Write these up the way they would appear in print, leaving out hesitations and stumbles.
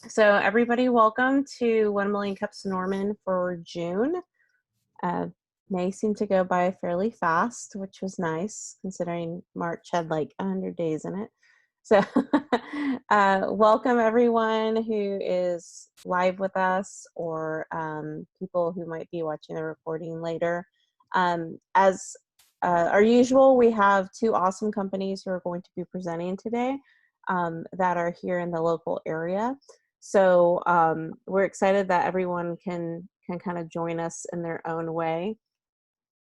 So everybody, welcome to 1 Million Cups Norman for June. Uh, May seemed to go by fairly fast, which was nice considering March had like 100 days in it. So welcome everyone who is live with us or people who might be watching the recording later. As our usual, we have two awesome companies who are going to be presenting today that are here in the local area. So we're excited that everyone can kind of join us in their own way.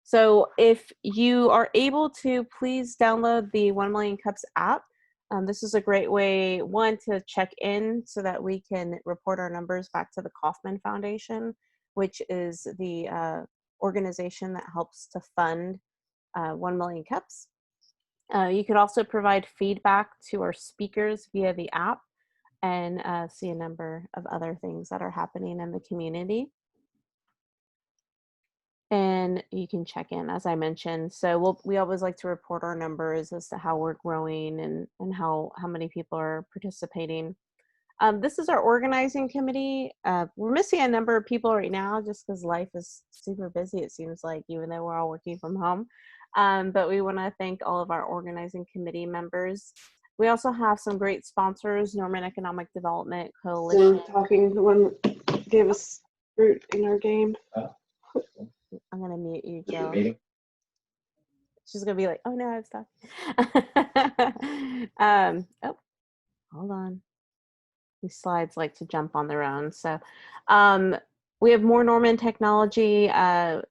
So if you are able to, please download the 1 Million Cups app. This is a great way, one, to check in so that we can report our numbers back to the Kauffman Foundation, which is the organization that helps to fund 1 Million Cups. You could also provide feedback to our speakers via the app and see a number of other things that are happening in the community. And you can check in, as I mentioned. So we always like to report our numbers as to how we're growing and how many people are participating. This is our organizing committee. We're missing a number of people right now just because life is super busy, it seems like, even though we're all working from home. But we want to thank all of our organizing committee members. We also have some great sponsors, Norman Economic Development Coalition. We're talking, the one that gave us fruit in our game. I'm going to mute you, Is your Joe. meeting? She's going to be like, oh no, I've stopped. Oh, hold on. These slides like to jump on their own. So we have more Norman Technology,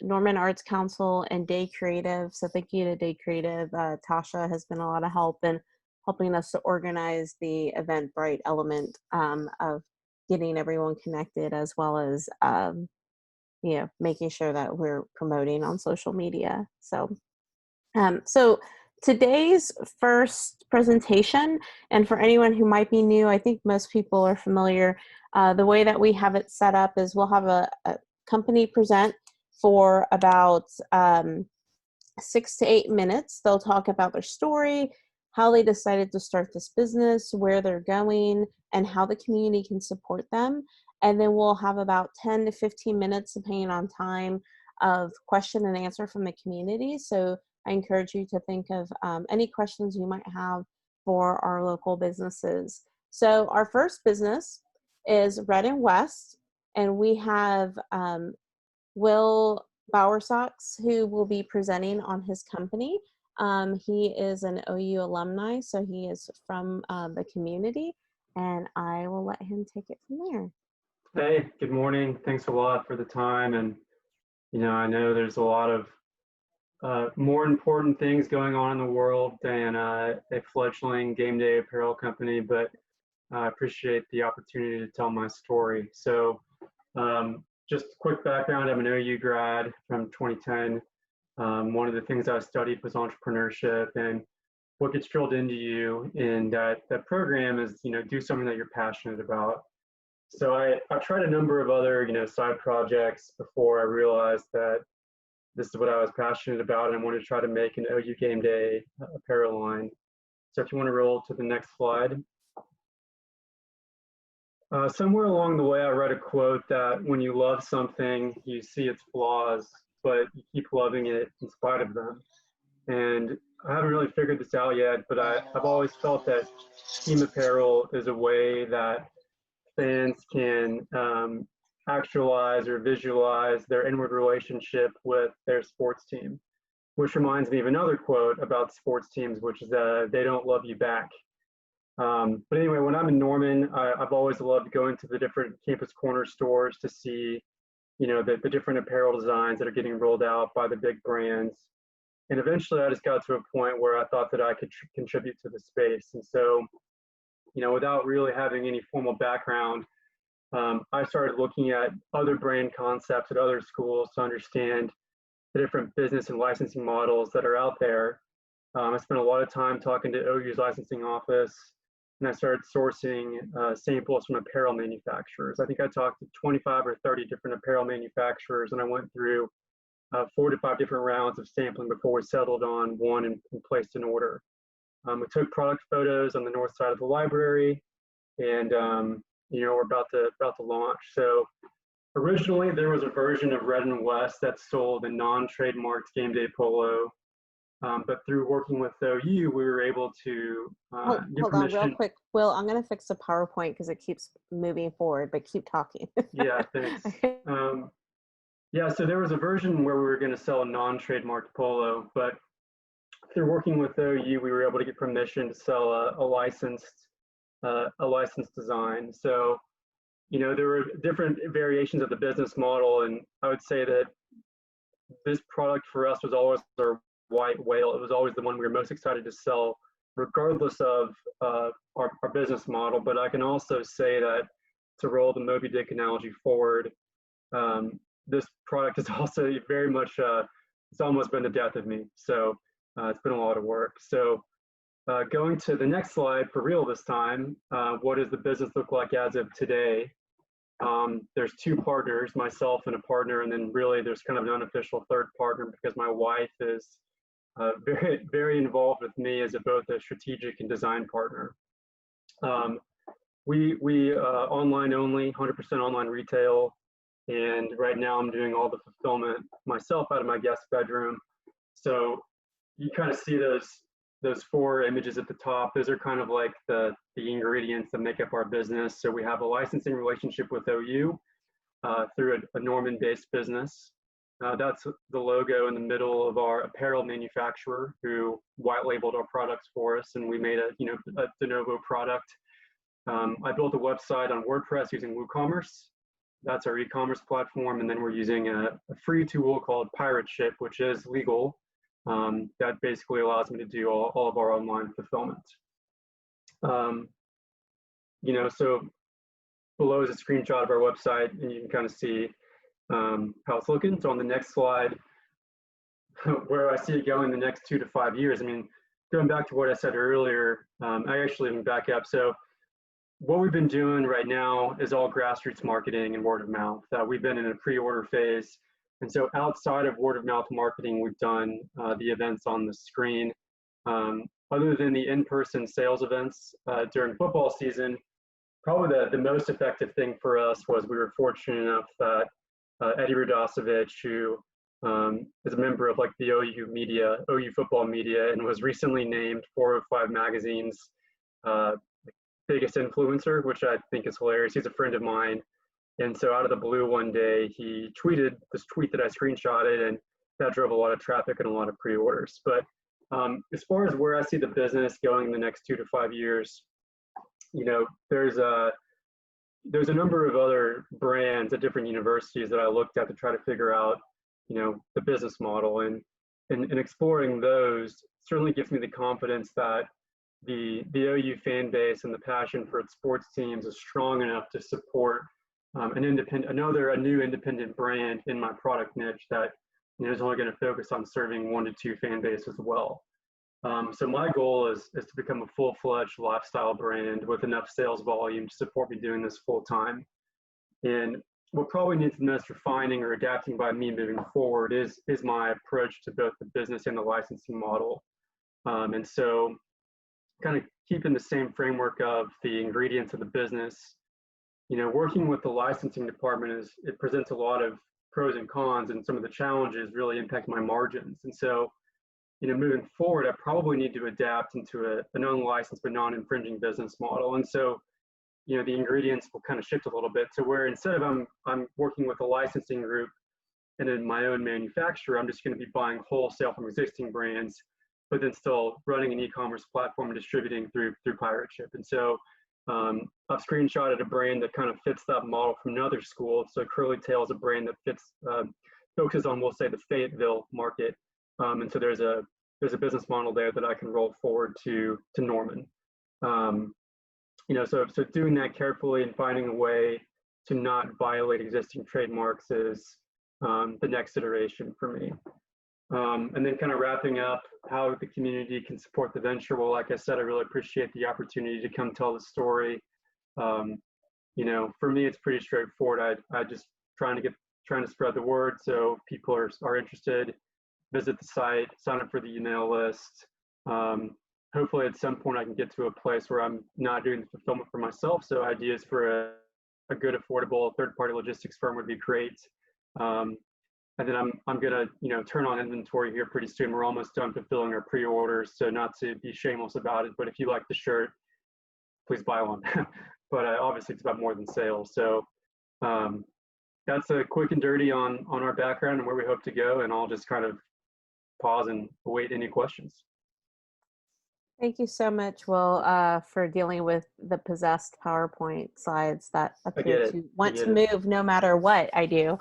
Norman Arts Council, and Day Creative. So thank you to Day Creative. Tasha has been a lot of help in helping us to organize the Eventbrite element of getting everyone connected, as well as making sure that we're promoting on social media. So today's first presentation, and for anyone who might be new, I think most people are familiar. The way that we have it set up is we'll have a company present for about 6 to 8 minutes. They'll talk about their story, how they decided to start this business, where they're going, and how the community can support them. And then we'll have about 10 to 15 minutes, depending on time, of question and answer from the community. So I encourage you to think of any questions you might have for our local businesses. So our first business is Red and West, and we have Will Bowersox, who will be presenting on his company. He is an OU alumni, so he is from the community, and I will let him take it from there. Hey, good morning. Thanks a lot for the time. And, I know there's a lot of more important things going on in the world than a fledgling game day apparel company, but I appreciate the opportunity to tell my story. So just quick background, I'm an OU grad from 2010. One of the things I studied was entrepreneurship, and what gets drilled into you in that program is, do something that you're passionate about. So I tried a number of other, side projects before I realized that this is what I was passionate about, and I wanted to try to make an OU game day apparel line. So if you want to roll to the next slide. Somewhere along the way, I read a quote that when you love something, you see its flaws, but you keep loving it in spite of them. And I haven't really figured this out yet, but I've always felt that team apparel is a way that fans can actualize or visualize their inward relationship with their sports team, which reminds me of another quote about sports teams, which is they don't love you back. But anyway, when I'm in Norman, I've always loved going to the different campus corner stores to see, the different apparel designs that are getting rolled out by the big brands. And eventually I just got to a point where I thought that I could contribute to the space. And so, without really having any formal background, I started looking at other brand concepts at other schools to understand the different business and licensing models that are out there. I spent a lot of time talking to OU's licensing office, and I started sourcing samples from apparel manufacturers. I think I talked to 25 or 30 different apparel manufacturers, and I went through 4 to 5 different rounds of sampling before we settled on one and placed an order. We took product photos on the north side of the library, and we're about to launch. So originally there was a version of Red and West that sold a non-trademarked game day polo. But through working with OU, we were able to get Hold on real permission. quick. Will, I'm going to fix the PowerPoint because it keeps moving forward, but keep talking. Yeah, thanks. Yeah, so there was a version where we were going to sell a non-trademarked polo, but through working with OU, we were able to get permission to sell a licensed design. So, there were different variations of the business model, and I would say that this product for us was always our white whale. It was always the one we were most excited to sell, regardless of our business model. But I can also say that, to roll the Moby Dick analogy forward, this product is also very much, it's almost been the death of me. So it's been a lot of work. So going to the next slide for real this time, what does the business look like as of today? There's two partners, myself and a partner, and then really there's kind of an unofficial third partner because my wife is very, very involved with me as both a strategic and design partner. We online only, 100% online retail, and right now I'm doing all the fulfillment myself out of my guest bedroom. So you kind of see those four images at the top. Those are kind of like the ingredients that make up our business. So we have a licensing relationship with OU through a Norman-based business. That's the logo in the middle of our apparel manufacturer who white labeled our products for us, and we made a de novo product. I built a website on WordPress using WooCommerce. That's our e-commerce platform, and then we're using a free tool called Pirate Ship, which is legal. That basically allows me to do all of our online fulfillment. So below is a screenshot of our website, and you can kind of see how it's looking. So on the next slide, where I see it going the next 2 to 5 years, I mean, going back to what I said earlier, I actually even back up. So what we've been doing right now is all grassroots marketing and word of mouth. We've been in a pre-order phase. And so outside of word of mouth marketing, we've done the events on the screen. Other than the in-person sales events during football season, probably the most effective thing for us was we were fortunate enough that Eddie Rudosevich, who is a member of like the OU football media, and was recently named 405 Magazine's biggest influencer, which I think is hilarious. He's a friend of mine. And so out of the blue one day, he tweeted this tweet that I screenshotted, and that drove a lot of traffic and a lot of pre-orders. But as far as where I see the business going in the next 2 to 5 years, there's a number of other brands at different universities that I looked at to try to figure out, the business model, and exploring those certainly gives me the confidence that the OU fan base and the passion for its sports teams is strong enough to support a new independent brand in my product niche that is only going to focus on serving 1 to 2 fan base as well. So my goal is to become a full-fledged lifestyle brand with enough sales volume to support me doing this full time. And what probably needs the most refining or adapting by me moving forward is my approach to both the business and the licensing model. And so kind of keeping the same framework of the ingredients of the business, working with the licensing department it presents a lot of pros and cons, and some of the challenges really impact my margins. And so, moving forward, I probably need to adapt into an unlicensed but non-infringing business model. And so, the ingredients will kind of shift a little bit to where instead of I'm working with a licensing group and in my own manufacturer, I'm just going to be buying wholesale from existing brands, but then still running an e-commerce platform and distributing through Pirate Ship. And so I've screenshotted a brand that kind of fits that model from another school. So Curly Tail is a brand that focuses on, we'll say, the Fayetteville market. And so there's a business model there that I can roll forward to Norman. So doing that carefully and finding a way to not violate existing trademarks is the next iteration for me. And then kind of wrapping up how the community can support the venture. Well, like I said, I really appreciate the opportunity to come tell the story. For me, it's pretty straightforward. I just trying to spread the word so people are interested. Visit the site, sign up for the email list. hopefully at some point I can get to a place where I'm not doing the fulfillment for myself. So ideas for a good, affordable third-party logistics firm would be great. And then I'm gonna turn on inventory here pretty soon. We're almost done fulfilling our pre-orders, so not to be shameless about it, but if you like the shirt, please buy one. But obviously it's about more than sales. So that's a quick and dirty on our background and where we hope to go. And I'll just kind of pause and await any questions. Thank you so much, Will, for dealing with the possessed PowerPoint slides that I appear get it. to I want get to it. move no matter what I do.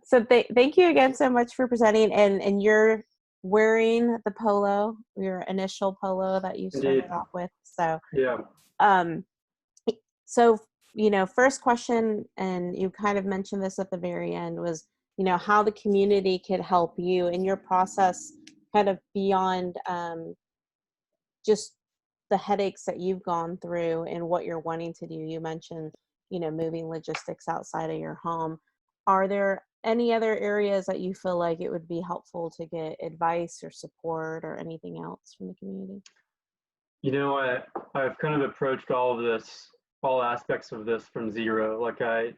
So thank you again so much for presenting. And you're wearing the polo, your initial polo that you Indeed. started off with. So, Yeah. um, so first question, and you kind of mentioned this at the very end, was how the community could help you in your process, kind of beyond just the headaches that you've gone through and what you're wanting to do. You mentioned moving logistics outside of your home. Are there any other areas that you feel like it would be helpful to get advice or support or anything else from the community? I've kind of approached all aspects of this from zero. Like I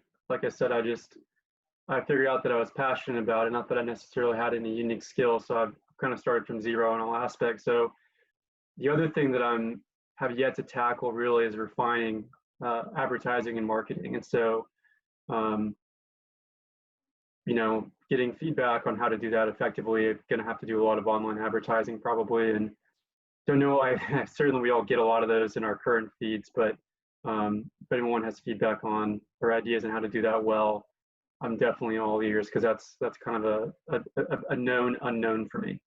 said, I figured out that I was passionate about it, not that I necessarily had any unique skills. So I've kind of started from zero in all aspects. So the other thing that have yet to tackle really is refining advertising and marketing. And so, getting feedback on how to do that effectively, I'm going to have to do a lot of online advertising probably. And don't know, certainly we all get a lot of those in our current feeds, but if anyone has feedback on or ideas on how to do that well, I'm definitely all ears, because that's kind of a known unknown for me.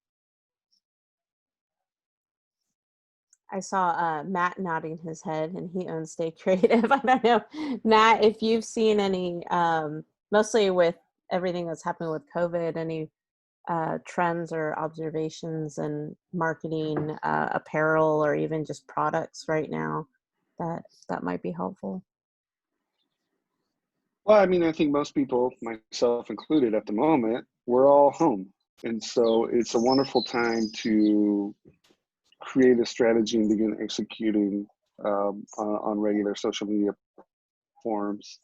I saw Matt nodding his head, and he owns Stay Creative. I don't know, Matt, if you've seen any, mostly with everything that's happened with COVID, any trends or observations in marketing, apparel, or even just products right now that might be helpful. Well, I mean, I think most people, myself included at the moment, we're all home. And so it's a wonderful time to create a strategy and begin executing on regular social media forums.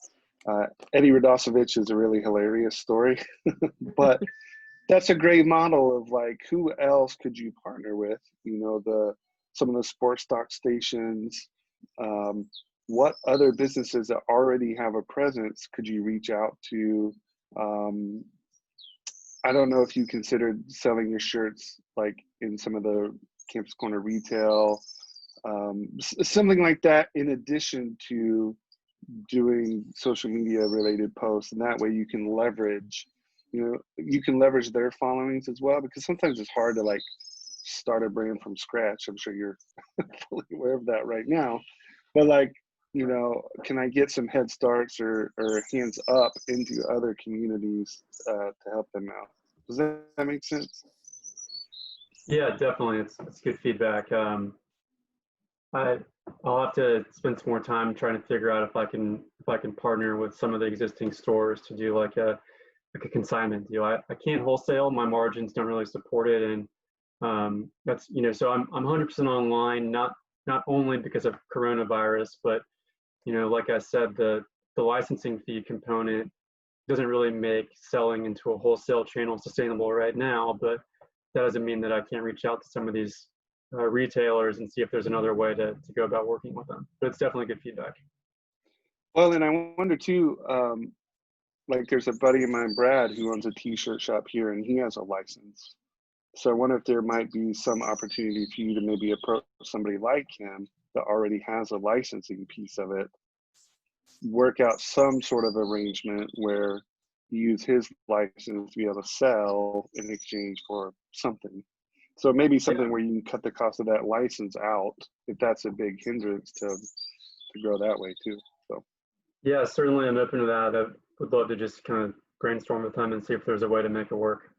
Eddie Radosevich is a really hilarious story, but that's a great model of like, who else could you partner with? Some of the sports stock stations, what other businesses that already have a presence could you reach out to? I don't know if you considered selling your shirts like in some of the campus corner retail, something like that, in addition to doing social media related posts. And that way you can leverage their followings as well, because sometimes it's hard to like start a brand from scratch. I'm sure you're fully aware of that right now, but like, can I get some head starts or hands up into other communities to help them out? Does that make sense? Yeah, definitely. It's good feedback. I'll have to spend some more time trying to figure out if I can partner with some of the existing stores to do like a consignment deal. I can't wholesale. My margins don't really support it, and that's so I'm 100% online, not only because of coronavirus, but like I said, the licensing fee component doesn't really make selling into a wholesale channel sustainable right now. But that doesn't mean that I can't reach out to some of these retailers and see if there's another way to go about working with them. But it's definitely good feedback. Well, and I wonder too, like there's a buddy of mine, Brad, who owns a t-shirt shop here, and he has a license. So I wonder if there might be some opportunity for you to maybe approach somebody like him that already has a licensing piece of it, work out some sort of arrangement where you use his license to be able to sell in exchange for something. So maybe something where you can cut the cost of that license out, if that's a big hindrance to grow that way too. So yeah, certainly I'm open to that. I would love to just kind of brainstorm with them and see if there's a way to make it work.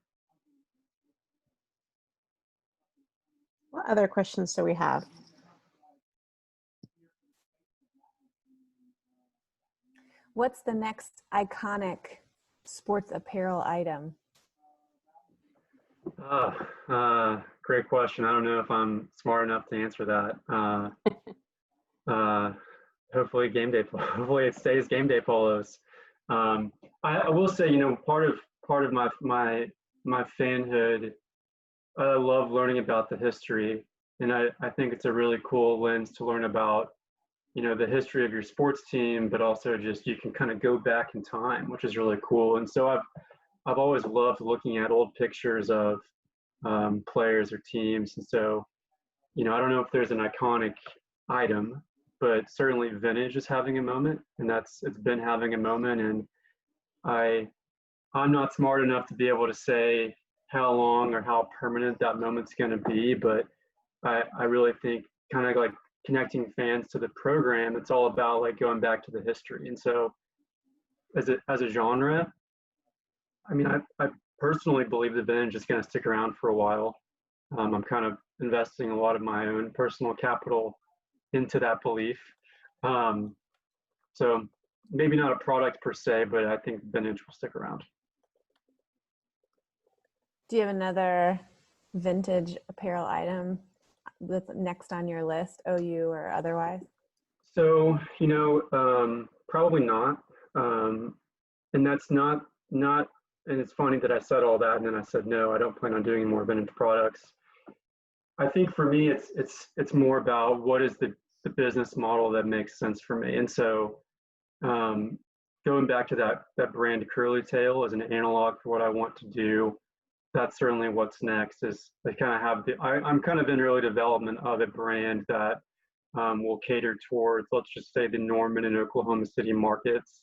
What other questions do we have? What's the next iconic sports apparel item? Great question. I don't know if I'm smart enough to answer that. Hopefully hopefully it stays game day polos. I will say, part of my fanhood, I love learning about the history, and I think it's a really cool lens to learn about, the history of your sports team, but also just you can kind of go back in time, which is really cool. And so I've always loved looking at old pictures of players or teams. And so, I don't know if there's an iconic item, but certainly vintage is having a moment, and it's been having a moment. And I'm not smart enough to be able to say how long or how permanent that moment's going to be, but I really think kind of like connecting fans to the program, it's all about like going back to the history. And so as a genre, I mean, I personally believe the vintage is going to stick around for a while. I'm kind of investing a lot of my own personal capital into that belief. So maybe not a product per se, but I think vintage will stick around. Do you have another vintage apparel item that's next on your list, OU or otherwise? So, probably not. And that's not, and it's funny that I said all that and then I said, no, I don't plan on doing more vintage products. I think for me, it's more about what is the business model that makes sense for me. And so going back to that brand Curly Tail as an analog for what I want to do, that's certainly what's next. Is they kind of have I'm kind of in early development of a brand that will cater towards, let's just say, the Norman and Oklahoma City markets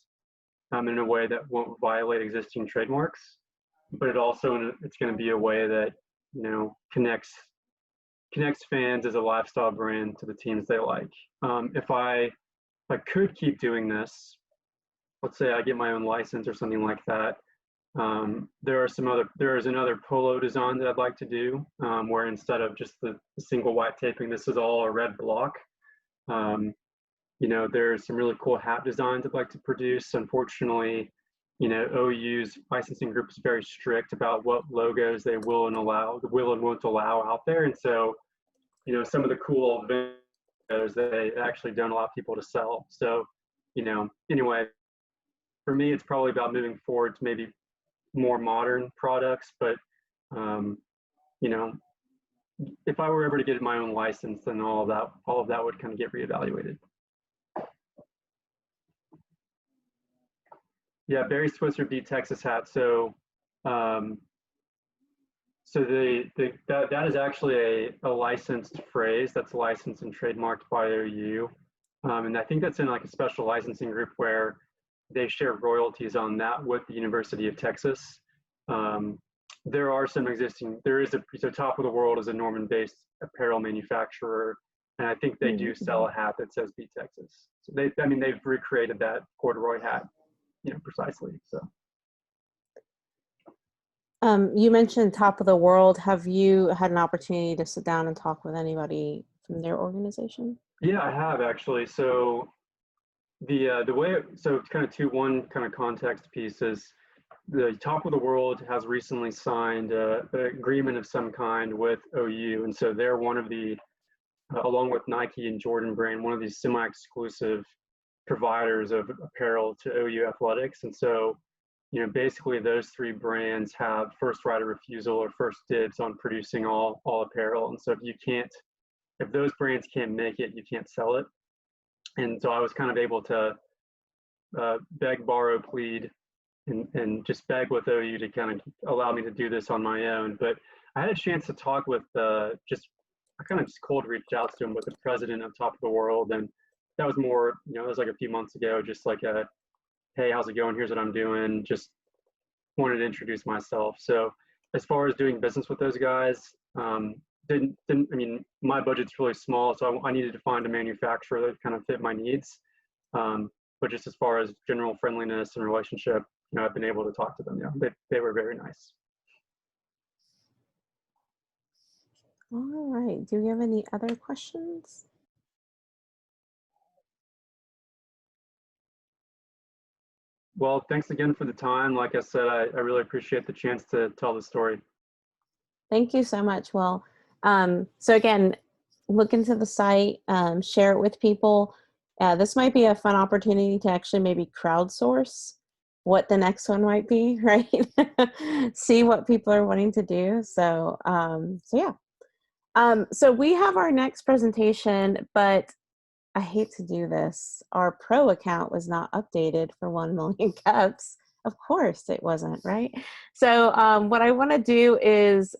in a way that won't violate existing trademarks, but it's going to be a way that connects fans as a lifestyle brand to the teams they like. If I could keep doing this, let's say I get my own license or something like that, there is another polo design that I'd like to do, where instead of just the single white taping, this is all a red block. There's some really cool hat designs I'd like to produce. Unfortunately, OU's licensing group is very strict about what logos they will and won't allow out there. And so, some of the cool logos they actually don't allow people to sell. So, anyway, for me, it's probably about moving forward to maybe more modern products. But, if I were ever to get my own license, then all of that would kind of get reevaluated. Yeah, Barry Switzer beat Texas hat. So, that is actually a licensed phrase that's licensed and trademarked by OU, and I think that's in like a special licensing group where they share royalties on that with the University of Texas. There are some existing. So Top of the World is a Norman-based apparel manufacturer, and I think they do sell a hat that says "Beat Texas." So they've recreated that corduroy hat. Precisely. So you mentioned Top of the World. Have you had an opportunity to sit down and talk with anybody from their organization? Yeah, I have actually. So the way, so kind of one kind of context piece is the Top of the World has recently signed an agreement of some kind with OU, and so they're one of the along with Nike and Jordan Brand, one of these semi-exclusive providers of apparel to OU athletics. And so, basically those three brands have first right of refusal or first dibs on producing all apparel. And so if those brands can't make it, you can't sell it. And so I was kind of able to beg, borrow, plead, and just beg with OU to kind of allow me to do this on my own. But I had a chance to talk with I kind of just cold reached out to him with the president of Top of the World, and that was more, it was like a few months ago, just like hey, how's it going? Here's what I'm doing. Just wanted to introduce myself. So as far as doing business with those guys, I mean, my budget's really small, so I needed to find a manufacturer that kind of fit my needs. But just as far as general friendliness and relationship, I've been able to talk to them. Yeah, they were very nice. All right. Do we have any other questions? Well, thanks again for the time. Like I said, I really appreciate the chance to tell the story. Thank you so much. Well, So again, look into the site, share it with people. This might be a fun opportunity to actually maybe crowdsource what the next one might be, right? See what people are wanting to do. So, so yeah. So we have our next presentation, but I hate to do this. Our pro account was not updated for 1 million cups. Of course it wasn't, right? So what I want to do is